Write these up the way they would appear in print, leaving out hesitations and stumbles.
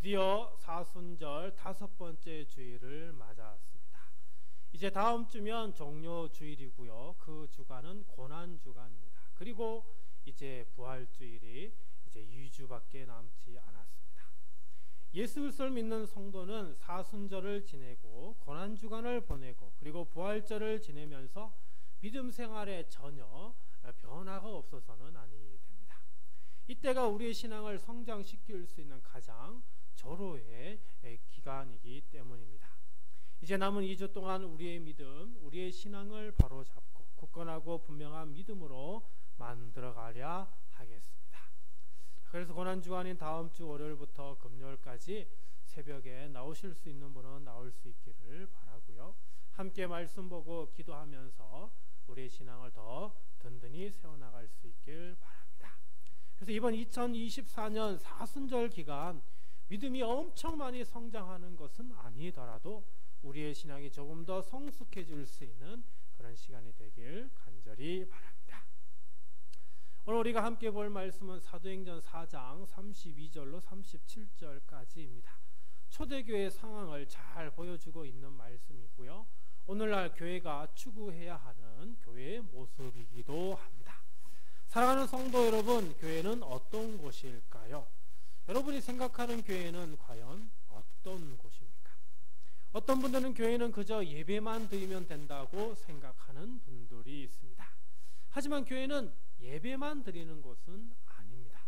드디어 사순절 5번째 주일을 맞았습니다. 이제 다음 주면 종료 주일이고요. 그 주간은 고난 주간입니다. 그리고 이제 부활 주일이 이제 2주밖에 남지 않았습니다. 예수 그리스도를 믿는 성도는 사순절을 지내고 고난 주간을 보내고 그리고 부활절을 지내면서 믿음 생활에 전혀 변화가 없어서는 아니 됩니다. 이때가 우리의 신앙을 성장시킬 수 있는 가장 절호의 기간이기 때문입니다. 이제 남은 2주 동안 우리의 믿음, 우리의 신앙을 바로잡고 굳건하고 분명한 믿음으로 만들어가려 하겠습니다. 그래서 고난주간인 다음 주 월요일부터 금요일까지 새벽에 나오실 수 있는 분은 나올 수 있기를 바라고요. 함께 말씀 보고 기도하면서 우리의 신앙을 더 든든히 세워나갈 수 있길 바랍니다. 그래서 이번 2024년 사순절 기간 믿음이 엄청 많이 성장하는 것은 아니더라도 우리의 신앙이 조금 더 성숙해질 수 있는 그런 시간이 되길 간절히 바랍니다. 오늘 우리가 함께 볼 말씀은 사도행전 4장 32절로 37절까지입니다. 초대교회 상황을 잘 보여주고 있는 말씀이고요. 오늘날 교회가 추구해야 하는 교회의 모습이기도 합니다. 사랑하는 성도 여러분, 교회는 어떤 곳일까요? 여러분이 생각하는 교회는 과연 어떤 곳입니까? 어떤 분들은 교회는 그저 예배만 드리면 된다고 생각하는 분들이 있습니다. 하지만 교회는 예배만 드리는 곳은 아닙니다.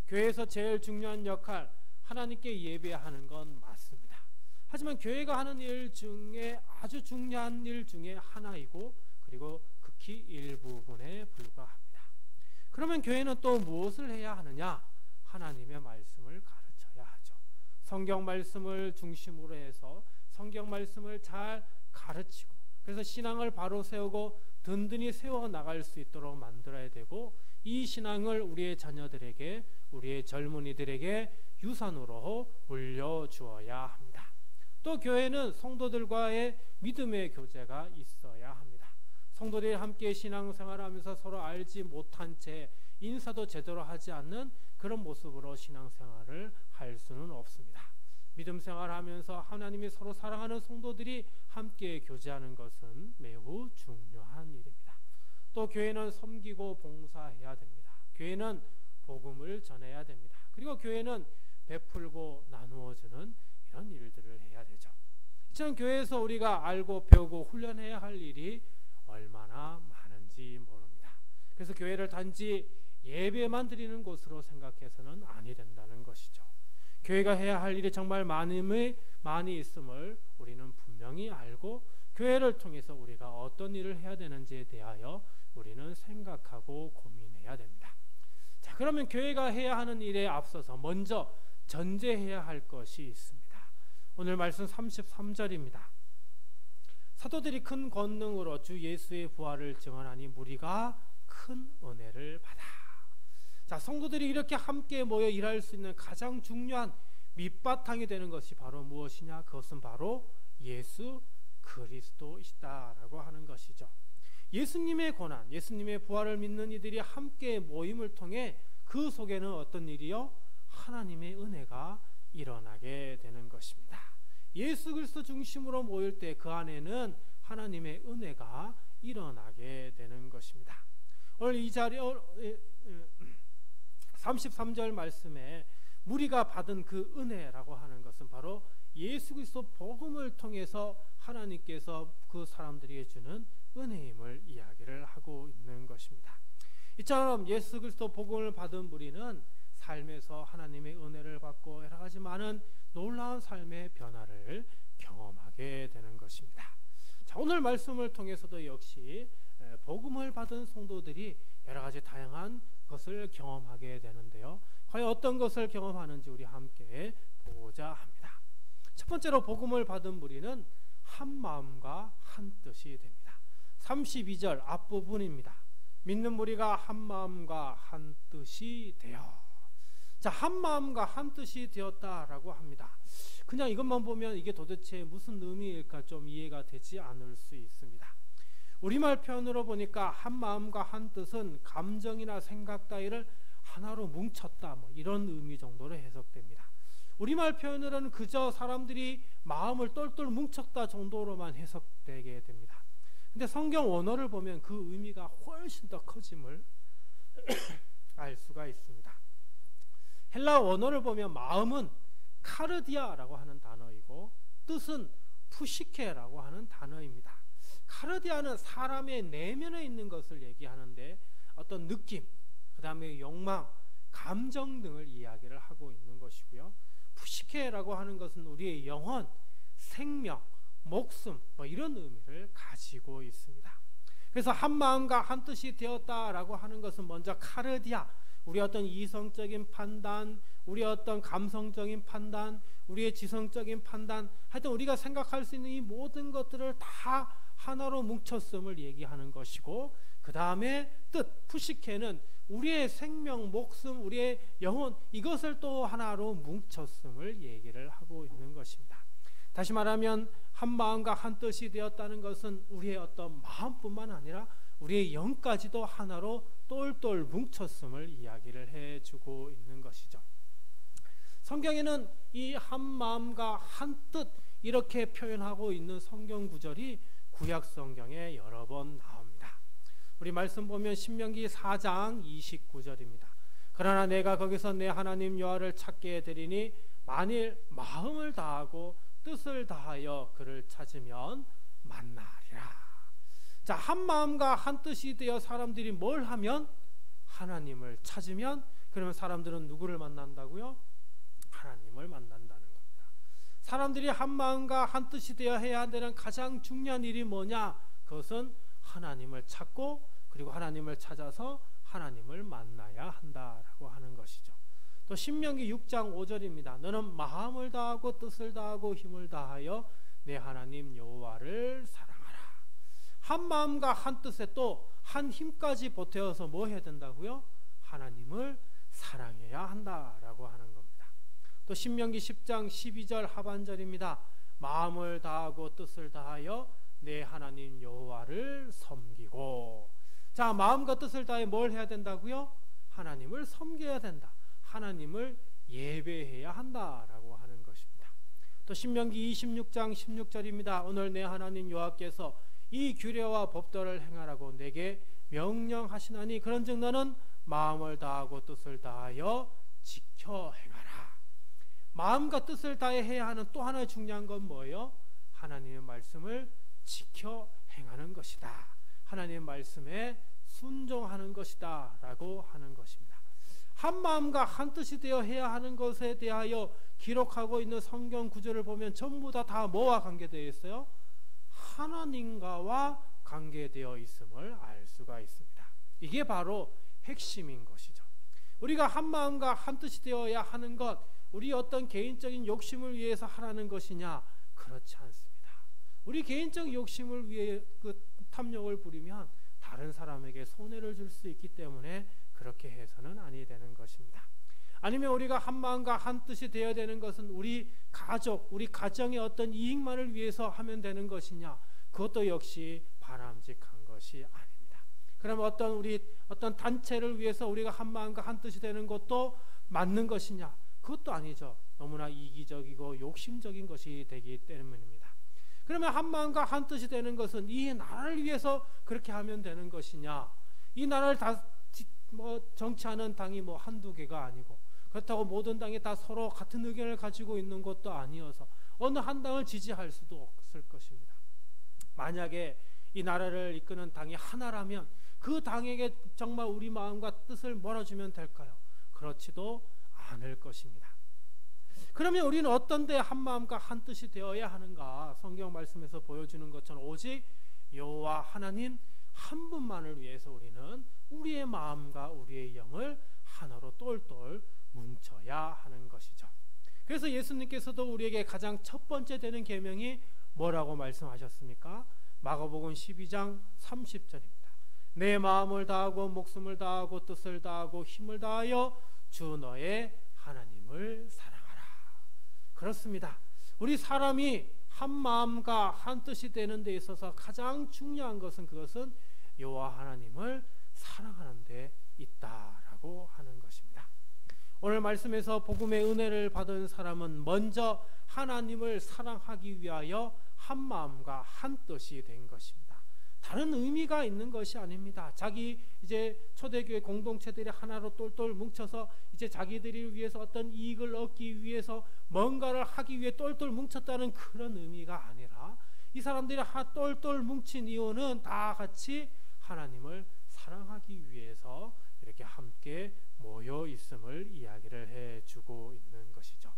교회에서 제일 중요한 역할, 하나님께 예배하는 건 맞습니다. 하지만 교회가 하는 일 중에 아주 중요한 일 중에 하나이고 그리고 극히 일부분에 불과합니다. 그러면 교회는 또 무엇을 해야 하느냐? 하나님의 말씀을 가르쳐야 하죠. 성경 말씀을 중심으로 해서 성경 말씀을 잘 가르치고 그래서 신앙을 바로 세우고 든든히 세워나갈 수 있도록 만들어야 되고 이 신앙을 우리의 자녀들에게 우리의 젊은이들에게 유산으로 물려주어야 합니다. 또 교회는 성도들과의 믿음의 교제가 있어야 합니다. 성도들이 함께 신앙생활을 하면서 서로 알지 못한 채 인사도 제대로 하지 않는 그런 모습으로 신앙생활을 할 수는 없습니다. 믿음 생활하면서 하나님이 서로 사랑하는 성도들이 함께 교제하는 것은 매우 중요한 일입니다. 또 교회는 섬기고 봉사해야 됩니다. 교회는 복음을 전해야 됩니다. 그리고 교회는 베풀고 나누어주는 이런 일들을 해야 되죠. 이처럼 교회에서 우리가 알고 배우고 훈련해야 할 일이 얼마나 많은지 모릅니다. 그래서 교회를 단지 예배만 드리는 곳으로 생각해서는 아니 된다는 것이죠. 교회가 해야 할 일이 정말 많이 있음을 우리는 분명히 알고 교회를 통해서 우리가 어떤 일을 해야 되는지에 대하여 우리는 생각하고 고민해야 됩니다. 자, 그러면 교회가 해야 하는 일에 앞서서 먼저 전제해야 할 것이 있습니다. 오늘 말씀 33절입니다. 사도들이 큰 권능으로 주 예수의 부활을 증언하니 무리가 큰 은혜를 받아. 자, 성도들이 이렇게 함께 모여 일할 수 있는 가장 중요한 밑바탕이 되는 것이 바로 무엇이냐? 그것은 바로 예수 그리스도이시다라고 하는 것이죠. 예수님의 고난, 예수님의 부활을 믿는 이들이 함께 모임을 통해 그 속에는 어떤 일이요? 하나님의 은혜가 일어나게 되는 것입니다. 예수 그리스도 중심으로 모일 때 그 안에는 하나님의 은혜가 일어나게 되는 것입니다. 오늘 이 자리 33절 말씀에 무리가 받은 그 은혜라고 하는 것은 바로 예수 그리스도 복음을 통해서 하나님께서 그 사람들에게 주는 은혜임을 이야기를 하고 있는 것입니다. 이처럼 예수 그리스도 복음을 받은 무리는 삶에서 하나님의 은혜를 받고 여러 가지 많은 놀라운 삶의 변화를 경험하게 되는 것입니다. 자, 오늘 말씀을 통해서도 역시 복음을 받은 성도들이 여러 가지 다양한 것을 경험하게 되는데요. 과연 어떤 것을 경험하는지 우리 함께 보고자 합니다. 첫 번째로 복음을 받은 무리는 한 마음과 한 뜻이 됩니다. 32절 앞부분입니다. 믿는 무리가 한 마음과 한 뜻이 되어. 자, 한 마음과 한 뜻이 되었다라고 합니다. 그냥 이것만 보면 이게 도대체 무슨 의미일까 좀 이해가 되지 않을 수 있습니다. 우리말 표현으로 보니까 한 마음과 한 뜻은 감정이나 생각 따위를 하나로 뭉쳤다 이런 의미 정도로 해석됩니다. 우리말 표현으로는 그저 사람들이 마음을 똘똘 뭉쳤다 정도로만 해석되게 됩니다. 근데 성경 원어를 보면 그 의미가 훨씬 더 커짐을 알 수가 있습니다. 헬라 원어를 보면 마음은 카르디아라고 하는 단어이고 뜻은 푸시케라고 하는 단어입니다. 카르디아는 사람의 내면에 있는 것을 얘기하는데 어떤 느낌, 그 다음에 욕망, 감정 등을 이야기를 하고 있는 것이고요. 푸시케라고 하는 것은 우리의 영혼, 생명, 목숨 이런 의미를 가지고 있습니다. 그래서 한 마음과 한 뜻이 되었다라고 하는 것은 먼저 카르디아, 우리 어떤 이성적인 판단, 우리 어떤 감성적인 판단, 우리의 지성적인 판단, 하여튼 우리가 생각할 수 있는 이 모든 것들을 다 하나로 뭉쳤음을 얘기하는 것이고, 그 다음에 뜻, 푸시케는 우리의 생명, 목숨, 우리의 영혼, 이것을 또 하나로 뭉쳤음을 얘기를 하고 있는 것입니다. 다시 말하면 한 마음과 한 뜻이 되었다는 것은 우리의 어떤 마음뿐만 아니라 우리의 영까지도 하나로 똘똘 뭉쳤음을 이야기를 해주고 있는 것이죠. 성경에는 이 한 마음과 한 뜻 이렇게 표현하고 있는 성경 구절이 구약 성경에 여러 번 나옵니다. 우리 말씀 보면 신명기 4장 29절입니다. 그러나 내가 거기서 내 하나님 여호와를 찾게 되리니 만일 마음을 다하고 뜻을 다하여 그를 찾으면 만나리라. 자, 한 마음과 한 뜻이 되어 사람들이 뭘 하면? 하나님을 찾으면, 그러면 사람들은 누구를 만난다고요? 하나님을 만난다는 겁니다. 사람들이 한 마음과 한 뜻이 되어 해야 되는 가장 중요한 일이 뭐냐? 그것은 하나님을 찾고, 그리고 하나님을 찾아서 하나님을 만나야 한다라고 하는 것이죠. 또 신명기 6장 5절입니다. 너는 마음을 다하고 뜻을 다하고 힘을 다하여 내 하나님 여호와를 사랑하라. 한 마음과 한 뜻에 또 한 힘까지 보태어서 뭐 해야 된다고요? 하나님을 사랑해야 한다라고 하는 겁니다. 또 신명기 10장 12절 하반절입니다. 마음을 다하고 뜻을 다하여 내 하나님 여호와를 섬기고. 자, 마음과 뜻을 다해 뭘 해야 된다고요? 하나님을 섬겨야 된다. 하나님을 예배해야 한다라고 하는 것입니다. 또 신명기 26장 16절입니다. 오늘 내 하나님 여호와께서 이 규례와 법도를 행하라고 내게 명령하시나니 그런즉 너는 마음을 다하고 뜻을 다하여 지켜 행하라. 마음과 뜻을 다해 해야 하는 또 하나의 중요한 건 뭐예요? 하나님의 말씀을 지켜 행하는 것이다. 하나님의 말씀에 순종하는 것이다 라고 하는 것입니다. 한 마음과 한 뜻이 되어 해야 하는 것에 대하여 기록하고 있는 성경 구절을 보면 전부 다 뭐와 관계되어 있어요? 하나님과와 관계되어 있음을 알 수가 있습니다. 이게 바로 핵심인 것이죠. 우리가 한 마음과 한 뜻이 되어야 하는 것, 우리 어떤 개인적인 욕심을 위해서 하라는 것이냐? 그렇지 않습니다. 우리 개인적 욕심을 위해 그 탐욕을 부리면 다른 사람에게 손해를 줄 수 있기 때문에 그렇게 해서는 아니 되는 것입니다. 아니면 우리가 한 마음과 한 뜻이 되어야 되는 것은 우리 가족, 우리 가정의 어떤 이익만을 위해서 하면 되는 것이냐? 그것도 역시 바람직한 것이 아닙니다. 그러면 어떤 단체를 위해서 우리가 한 마음과 한 뜻이 되는 것도 맞는 것이냐? 그것도 아니죠. 너무나 이기적이고 욕심적인 것이 되기 때문입니다. 그러면 한 마음과 한 뜻이 되는 것은 이 나라를 위해서 그렇게 하면 되는 것이냐? 이 나라를 정치하는 당이 한두 개가 아니고, 그렇다고 모든 당이 다 서로 같은 의견을 가지고 있는 것도 아니어서 어느 한 당을 지지할 수도 없을 것입니다. 만약에 이 나라를 이끄는 당이 하나라면 그 당에게 정말 우리 마음과 뜻을 몰아주면 될까요? 그렇지도 않을 것입니다. 그러면 우리는 어떤 데 한 마음과 한 뜻이 되어야 하는가? 성경 말씀에서 보여주는 것처럼 오직 여호와 하나님 한 분만을 위해서 우리는 우리의 마음과 우리의 영을 하나로 똘똘 뭉쳐야 하는 것이죠. 그래서 예수님께서도 우리에게 가장 첫 번째 되는 계명이 뭐라고 말씀하셨습니까? 마가복음 12장 30절입니다. 내 마음을 다하고 목숨을 다하고 뜻을 다하고 힘을 다하여 주 너의 하나님을 사랑하라. 그렇습니다. 우리 사람이 한 마음과 한 뜻이 되는 데 있어서 가장 중요한 것은 그것은 여호와 하나님을 사랑하는 데 있다라고 하는 것입니다. 오늘 말씀에서 복음의 은혜를 받은 사람은 먼저 하나님을 사랑하기 위하여 한 마음과 한 뜻이 된 것입니다. 다른 의미가 있는 것이 아닙니다. 자기 이제 초대교회 공동체들이 하나로 똘똘 뭉쳐서 이제 자기들을 위해서 어떤 이익을 얻기 위해서 뭔가를 하기 위해 똘똘 뭉쳤다는 그런 의미가 아니라 이 사람들이 똘똘 뭉친 이유는 다 같이 하나님을 사랑하기 위해서 이렇게 함께 모여 있음을 이야기를 해주고 있는 것이죠.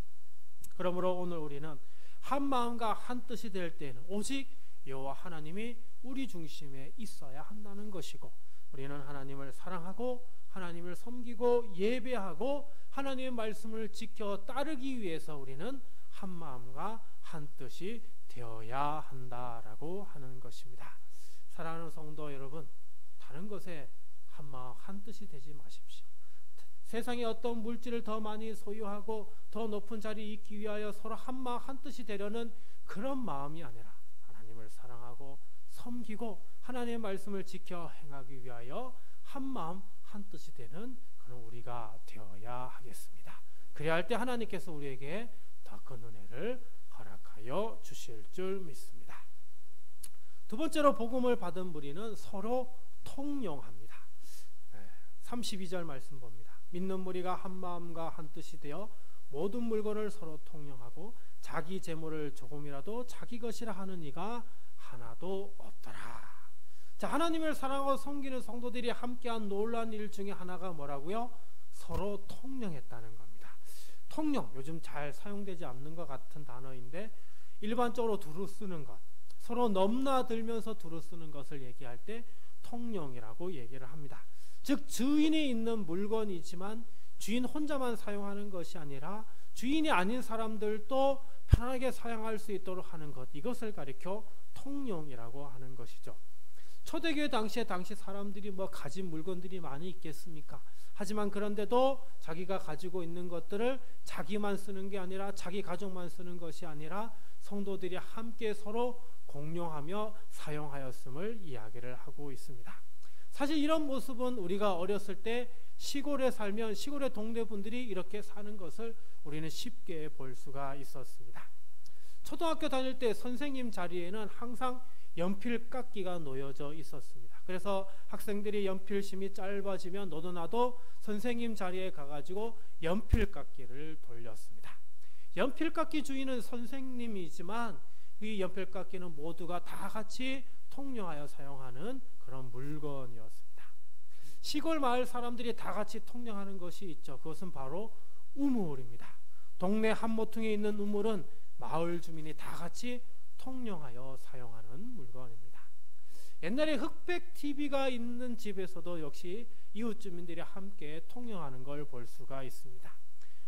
그러므로 오늘 우리는 한 마음과 한 뜻이 될 때는 오직 여호와 하나님이 우리 중심에 있어야 한다는 것이고, 우리는 하나님을 사랑하고 하나님을 섬기고 예배하고 하나님의 말씀을 지켜 따르기 위해서 우리는 한 마음과 한 뜻이 되어야 한다라고 하는 것입니다. 사랑하는 성도 여러분, 다른 것에 한 마음 한 뜻이 되지 마십시오. 세상에 어떤 물질을 더 많이 소유하고 더 높은 자리에 있기 위하여 서로 한 마음 한 뜻이 되려는 그런 마음이 아니라 하나님을 사랑하고 섬기고 하나님의 말씀을 지켜 행하기 위하여 한 마음 한 뜻이 되는 그런 우리가 되어야 하겠습니다. 그래야 할 때 하나님께서 우리에게 더 큰 은혜를 허락하여 주실 줄 믿습니다. 두 번째로 복음을 받은 무리는 서로 통용합니다. 32절 말씀 봅니다. 믿는 무리가 한 마음과 한 뜻이 되어 모든 물건을 서로 통용하고 자기 재물을 조금이라도 자기 것이라 하는 이가 하나도 없더라. 자, 하나님을 사랑하고 섬기는 성도들이 함께한 놀라운 일 중에 하나가 뭐라고요? 서로 통용했다는 겁니다. 통용, 요즘 잘 사용되지 않는 것 같은 단어인데 일반적으로 두루 쓰는 것, 서로 넘나들면서 두루 쓰는 것을 얘기할 때 통용이라고 얘기를 합니다. 즉 주인이 있는 물건이지만 주인 혼자만 사용하는 것이 아니라 주인이 아닌 사람들도 편하게 사용할 수 있도록 하는 것, 이것을 가리켜 통용이라고 하는 것이죠. 초대교회 당시 사람들이 가진 물건들이 많이 있겠습니까? 하지만 그런데도 자기가 가지고 있는 것들을 자기만 쓰는 게 아니라 자기 가족만 쓰는 것이 아니라 성도들이 함께 서로 공용하며 사용하였음을 이야기를 하고 있습니다. 사실 이런 모습은 우리가 어렸을 때 시골에 살면 시골의 동네 분들이 이렇게 사는 것을 우리는 쉽게 볼 수가 있었습니다. 초등학교 다닐 때 선생님 자리에는 항상 연필 깎기가 놓여져 있었습니다. 그래서 학생들이 연필심이 짧아지면 너도 나도 선생님 자리에 가가지고 연필 깎기를 돌렸습니다. 연필 깎기 주인은 선생님이지만 이 연필 깎기는 모두가 다 같이 통용하여 사용하는 그런 물건이었습니다. 시골 마을 사람들이 다 같이 통용하는 것이 있죠. 그것은 바로 우물입니다. 동네 한 모퉁이에 있는 우물은 마을 주민이 다 같이 통용하여 사용하는 물건입니다. 옛날에 흑백 TV가 있는 집에서도 역시 이웃 주민들이 함께 통용하는 걸 볼 수가 있습니다.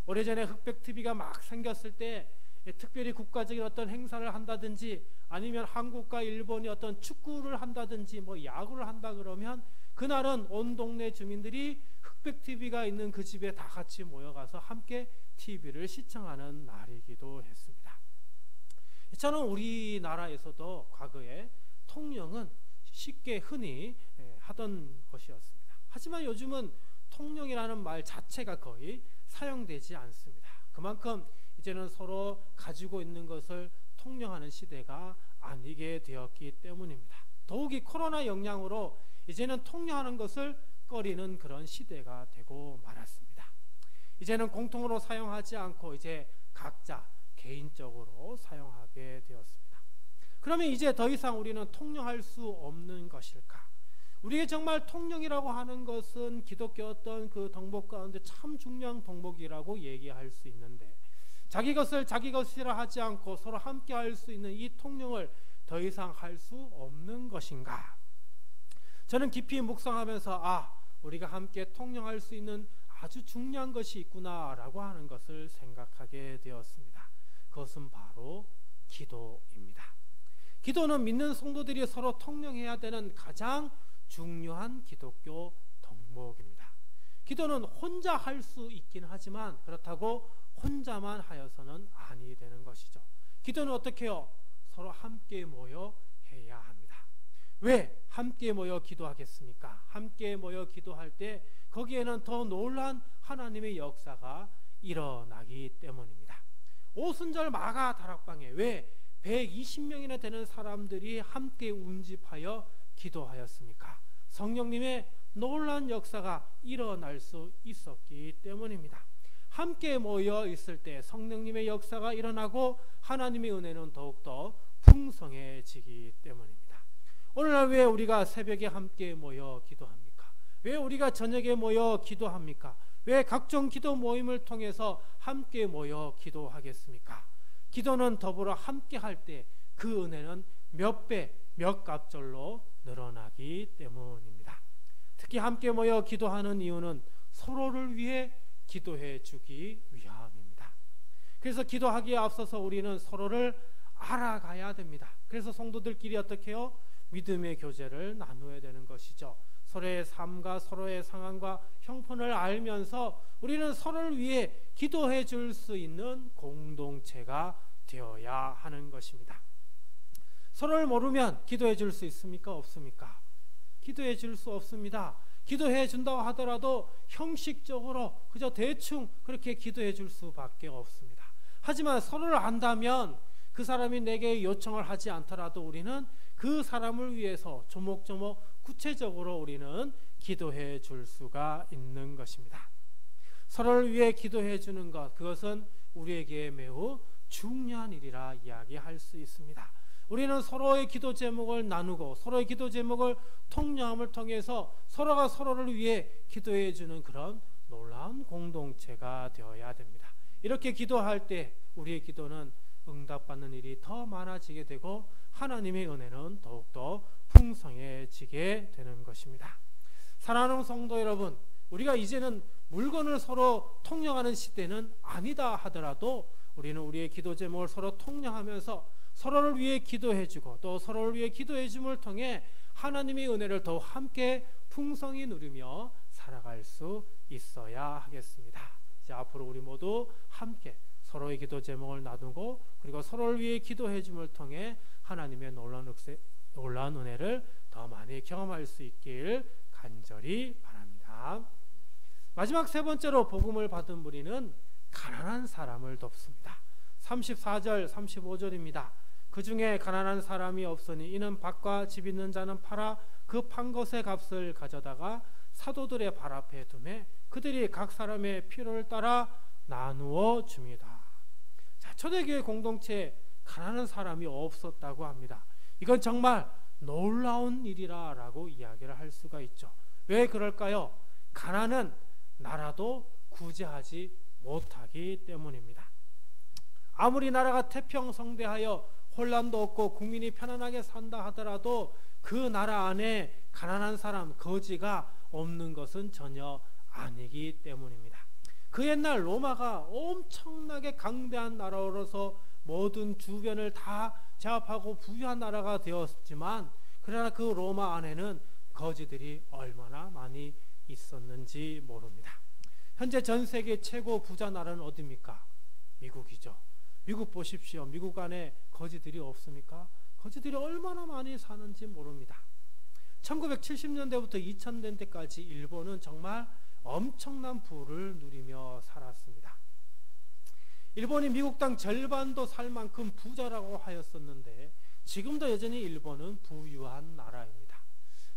오래전에 흑백 TV가 막 생겼을 때 특별히 국가적인 어떤 행사를 한다든지 아니면 한국과 일본이 어떤 축구를 한다든지 야구를 한다 그러면 그날은 온 동네 주민들이 흑백 TV가 있는 그 집에 다 같이 모여가서 함께 TV를 시청하는 날이기도 했습니다. 저는 우리나라에서도 과거에 통용은 쉽게 흔히 하던 것이었습니다. 하지만 요즘은 통용이라는 말 자체가 거의 사용되지 않습니다. 그만큼 이제는 서로 가지고 있는 것을 통용하는 시대가 아니게 되었기 때문입니다. 더욱이 코로나 영향으로 이제는 통용하는 것을 꺼리는 그런 시대가 되고 말았습니다. 이제는 공통으로 사용하지 않고 이제 각자 개인적으로 사용하게 되었습니다. 그러면 이제 더 이상 우리는 통용할 수 없는 것일까? 우리에게 정말 통용이라고 하는 것은 기독교 어떤 그 덕목 가운데 참 중요한 덕목이라고 얘기할 수 있는데 자기 것을 자기 것이라 하지 않고 서로 함께 할 수 있는 이 통용을 더 이상 할 수 없는 것인가? 저는 깊이 묵상하면서 우리가 함께 통용할 수 있는 아주 중요한 것이 있구나라고 하는 것을 생각하게 되었습니다. 그것은 바로 기도입니다. 기도는 믿는 성도들이 서로 통용해야 되는 가장 중요한 기독교 덕목입니다. 기도는 혼자 할 수 있긴 하지만 그렇다고 혼자만 하여서는 아니 되는 것이죠. 기도는 어떻게 해요? 서로 함께 모여 해야 합니다. 왜 함께 모여 기도하겠습니까? 함께 모여 기도할 때 거기에는 더 놀라운 하나님의 역사가 일어나기 때문입니다. 오순절 마가 다락방에 왜 120명이나 되는 사람들이 함께 운집하여 기도하였습니까? 성령님의 놀라운 역사가 일어날 수 있었기 때문입니다. 함께 모여 있을 때 성령님의 역사가 일어나고 하나님의 은혜는 더욱더 풍성해지기 때문입니다. 오늘날 왜 우리가 새벽에 함께 모여 기도합니까? 왜 우리가 저녁에 모여 기도합니까? 왜 각종 기도 모임을 통해서 함께 모여 기도하겠습니까? 기도는 더불어 함께 할 때 그 은혜는 몇 배, 몇 갑절로 늘어나기 때문입니다. 특히 함께 모여 기도하는 이유는 서로를 위해 기도해 주기 위함입니다. 그래서 기도하기에 앞서서 우리는 서로를 알아가야 됩니다. 그래서 성도들끼리 어떻게 해요? 믿음의 교제를 나누어야 되는 것이죠. 서로의 삶과 서로의 상황과 형편을 알면서 우리는 서로를 위해 기도해 줄 수 있는 공동체가 되어야 하는 것입니다. 서로를 모르면 기도해 줄 수 있습니까? 없습니까? 기도해 줄 수 없습니다. 기도해 준다고 하더라도 형식적으로 그저 대충 그렇게 기도해 줄 수밖에 없습니다. 하지만 서로를 안다면 그 사람이 내게 요청을 하지 않더라도 우리는 그 사람을 위해서 조목조목 구체적으로 우리는 기도해 줄 수가 있는 것입니다. 서로를 위해 기도해 주는 것, 그것은 우리에게 매우 중요한 일이라 이야기할 수 있습니다. 우리는 서로의 기도 제목을 나누고 서로의 기도 제목을 통념을 통해서 서로가 서로를 위해 기도해 주는 그런 놀라운 공동체가 되어야 됩니다. 이렇게 기도할 때 우리의 기도는 응답받는 일이 더 많아지게 되고 하나님의 은혜는 더욱더 풍성해지게 되는 것입니다. 사랑하는 성도 여러분, 우리가 이제는 물건을 서로 통용하는 시대는 아니다 하더라도 우리는 우리의 기도 제목을 서로 통용하면서 서로를 위해 기도해주고 또 서로를 위해 기도해줌을 통해 하나님의 은혜를 더욱 함께 풍성히 누리며 살아갈 수 있어야 하겠습니다. 이제 앞으로 우리 모두 함께 서로의 기도 제목을 나누고 그리고 서로를 위해 기도해줌을 통해 하나님의 놀라운 은혜를 더 많이 경험할 수 있길 간절히 바랍니다. 마지막 세 번째로 복음을 받은 무리는 가난한 사람을 돕습니다. 34절 35절입니다. 그 중에 가난한 사람이 없으니 이는 밭과 집 있는 자는 팔아 그 판 것의 값을 가져다가 사도들의 발 앞에 두매 그들이 각 사람의 필요를 따라 나누어 줍니다. 자, 초대교회 공동체에 가난한 사람이 없었다고 합니다. 이건 정말 놀라운 일이라고 이야기를 할 수가 있죠. 왜 그럴까요? 가난은 나라도 구제하지 못하기 때문입니다. 아무리 나라가 태평성대하여 혼란도 없고 국민이 편안하게 산다 하더라도 그 나라 안에 가난한 사람, 거지가 없는 것은 전혀 아니기 때문입니다. 그 옛날 로마가 엄청나게 강대한 나라로서 모든 주변을 다 제압하고 부유한 나라가 되었지만 그러나 그 로마 안에는 거지들이 얼마나 많이 있었는지 모릅니다. 현재 전 세계 최고 부자 나라는 어디입니까? 미국이죠. 미국 보십시오. 미국 안에 거지들이 없습니까? 거지들이 얼마나 많이 사는지 모릅니다. 1970년대부터 2000년대까지 일본은 정말 엄청난 부를 누리며 살았습니다. 일본이 미국 땅 절반도 살 만큼 부자라고 하였었는데 지금도 여전히 일본은 부유한 나라입니다.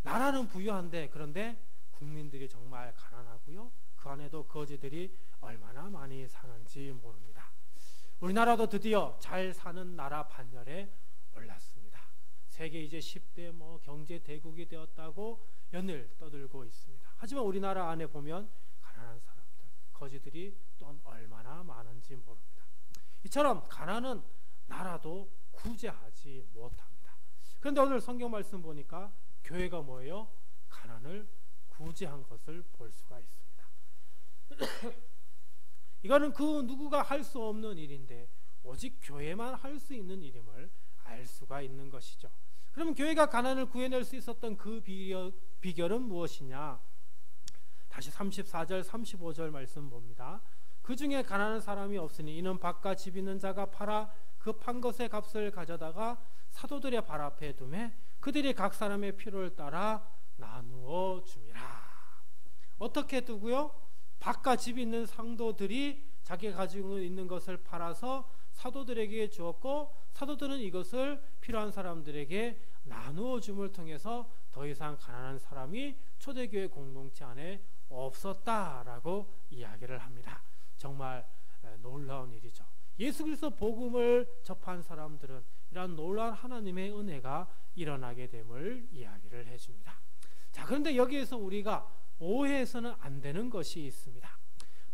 나라는 부유한데 그런데 국민들이 정말 가난하고요. 그 안에도 거지들이 얼마나 많이 사는지 모릅니다. 우리나라도 드디어 잘 사는 나라 반열에 올랐습니다. 세계 이제 10대 경제 대국이 되었다고 연일 떠들고 있습니다. 하지만 우리나라 안에 보면 가난한 사람들, 거지들이 또 얼마나 많은지 모릅니다. 이처럼 가난은 나라도 구제하지 못합니다. 그런데 오늘 성경 말씀 보니까 교회가 뭐예요? 가난을 구제한 것을 볼 수가 있습니다. 이거는 그 누구가 할 수 없는 일인데 오직 교회만 할 수 있는 일임을 알 수가 있는 것이죠. 그러면 교회가 가난을 구해낼 수 있었던 그 비결은 무엇이냐? 다시 34절 35절 말씀 봅니다. 그 중에 가난한 사람이 없으니 이는 밭과 집 있는 자가 팔아 그 판 것의 값을 가져다가 사도들의 발 앞에 두매 그들이 각 사람의 필요를 따라 나누어 줌이라. 어떻게 두고요? 밭과 집이 있는 상도들이 자기가 가지고 있는 것을 팔아서 사도들에게 주었고, 사도들은 이것을 필요한 사람들에게 나누어 줌을 통해서 더 이상 가난한 사람이 초대교회 공동체 안에 없었다라고 이야기를 합니다. 정말 놀라운 일이죠. 예수 그리스도 복음을 접한 사람들은 이러한 놀라운 하나님의 은혜가 일어나게 됨을 이야기를 해줍니다. 자, 그런데 여기에서 우리가 오해해서는 안 되는 것이 있습니다.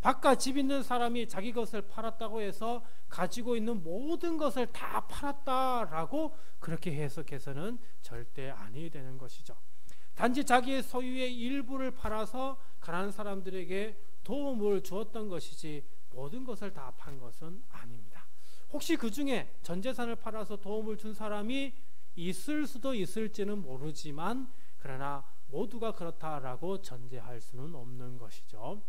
밭과 집 있는 사람이 자기 것을 팔았다고 해서 가지고 있는 모든 것을 다 팔았다라고 그렇게 해석해서는 절대 아니 되는 것이죠. 단지 자기의 소유의 일부를 팔아서 가난한 사람들에게 도움을 주었던 것이지 모든 것을 다 판 것은 아닙니다. 혹시 그 중에 전 재산을 팔아서 도움을 준 사람이 있을 수도 있을지는 모르지만, 그러나 모두가 그렇다라고 전제할 수는 없는 것이죠.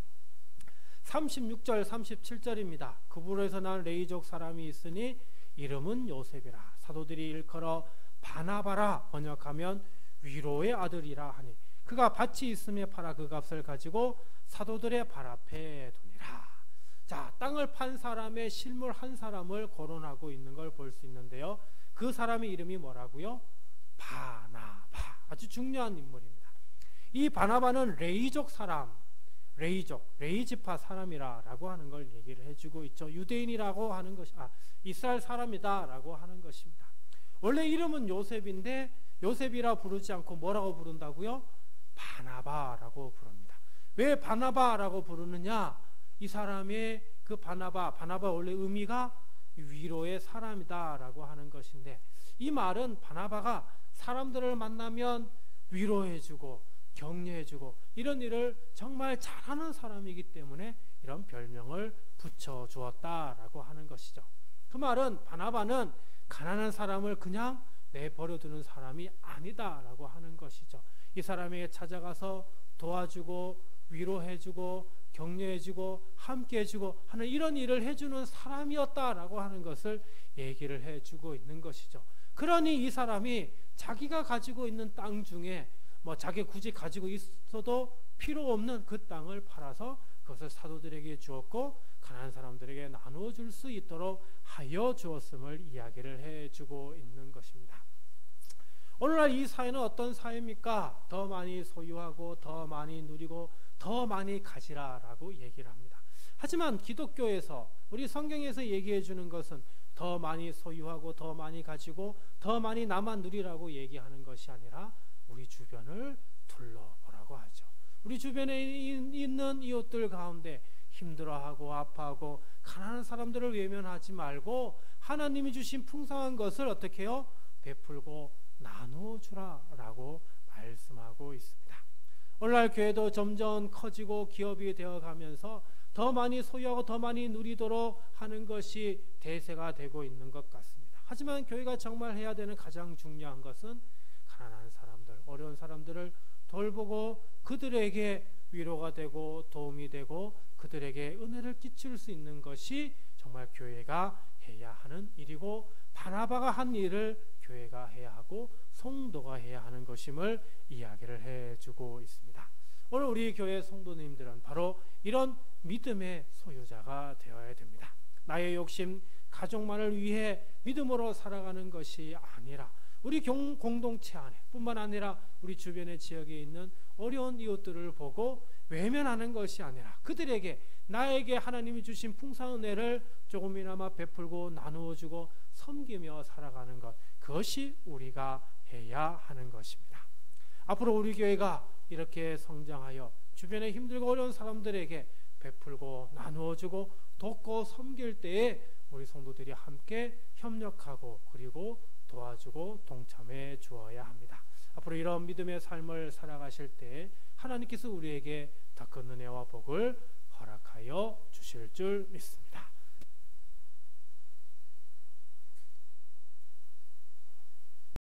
36절 37절입니다. 그부로에서 난 레위족 사람이 있으니 이름은 요셉이라. 사도들이 일컬어 바나바라, 번역하면 위로의 아들이라 하니 그가 밭이 있음에 팔아 그 값을 가지고 사도들의 발 앞에 두니라. 자, 땅을 판 사람의 실물 한 사람을 거론하고 있는 걸 볼 수 있는데요. 그 사람의 이름이 뭐라고요? 바나바. 아주 중요한 인물입니다. 이 바나바는 레위족 사람, 레위지파 사람이라고 하는 걸 얘기를 해주고 있죠. 유대인이라고 하는 것이 이스라엘 사람이다라고 하는 것입니다. 원래 이름은 요셉인데 요셉이라 부르지 않고 뭐라고 부른다고요? 바나바라고 부릅니다. 왜 바나바라고 부르느냐? 이 사람의 그 바나바 원래 의미가 위로의 사람이다라고 하는 것인데, 이 말은 바나바가 사람들을 만나면 위로해주고 격려해주고 이런 일을 정말 잘하는 사람이기 때문에 이런 별명을 붙여주었다라고 하는 것이죠. 그 말은 바나바는 가난한 사람을 그냥 내버려두는 사람이 아니다라고 하는 것이죠. 이 사람에게 찾아가서 도와주고 위로해주고 격려해주고 함께해주고 하는 이런 일을 해주는 사람이었다라고 하는 것을 얘기를 해주고 있는 것이죠. 그러니 이 사람이 자기가 가지고 있는 땅 중에 자기 굳이 가지고 있어도 필요 없는 그 땅을 팔아서 그것을 사도들에게 주었고 가난한 사람들에게 나누어 줄 수 있도록 하여 주었음을 이야기를 해주고 있는 것입니다. 오늘날 이 사회는 어떤 사회입니까? 더 많이 소유하고 더 많이 누리고 더 많이 가지라라고 얘기를 합니다. 하지만 기독교에서 우리 성경에서 얘기해 주는 것은 더 많이 소유하고 더 많이 가지고 더 많이 나만 누리라고 얘기하는 것이 아니라 우리 주변을 둘러보라고 하죠. 우리 주변에 있는 이웃들 가운데 힘들어하고 아파하고 가난한 사람들을 외면하지 말고 하나님이 주신 풍성한 것을 어떻게 해요? 베풀고 나누어 주라라고 말씀하고 있습니다. 오늘날 교회도 점점 커지고 기업이 되어가면서 더 많이 소유하고 더 많이 누리도록 하는 것이 대세가 되고 있는 것 같습니다. 하지만 교회가 정말 해야 되는 가장 중요한 것은 가난한 사람들, 어려운 사람들을 돌보고 그들에게 위로가 되고 도움이 되고 그들에게 은혜를 끼칠 수 있는 것이 정말 교회가 해야 하는 일이고, 바나바가 한 일을 교회가 해야 하고 성도가 해야 하는 것임을 이야기를 해주고 있습니다. 오늘 우리 교회 성도님들은 바로 이런 믿음의 소유자가 되어야 됩니다. 나의 욕심, 가족만을 위해 믿음으로 살아가는 것이 아니라 우리 공동체 안에 뿐만 아니라 우리 주변의 지역에 있는 어려운 이웃들을 보고 외면하는 것이 아니라 그들에게 나에게 하나님이 주신 풍성한 은혜를 조금이나마 베풀고 나누어주고 섬기며 살아가는 것, 그것이 우리가 해야 하는 것입니다. 앞으로 우리 교회가 이렇게 성장하여 주변에 힘들고 어려운 사람들에게 베풀고 나누어주고 돕고 섬길 때에 우리 성도들이 함께 협력하고 그리고 도와주고 동참해 주어야 합니다. 앞으로 이런 믿음의 삶을 살아가실 때 하나님께서 우리에게 더 큰 은혜와 복을 허락하여 주실 줄 믿습니다.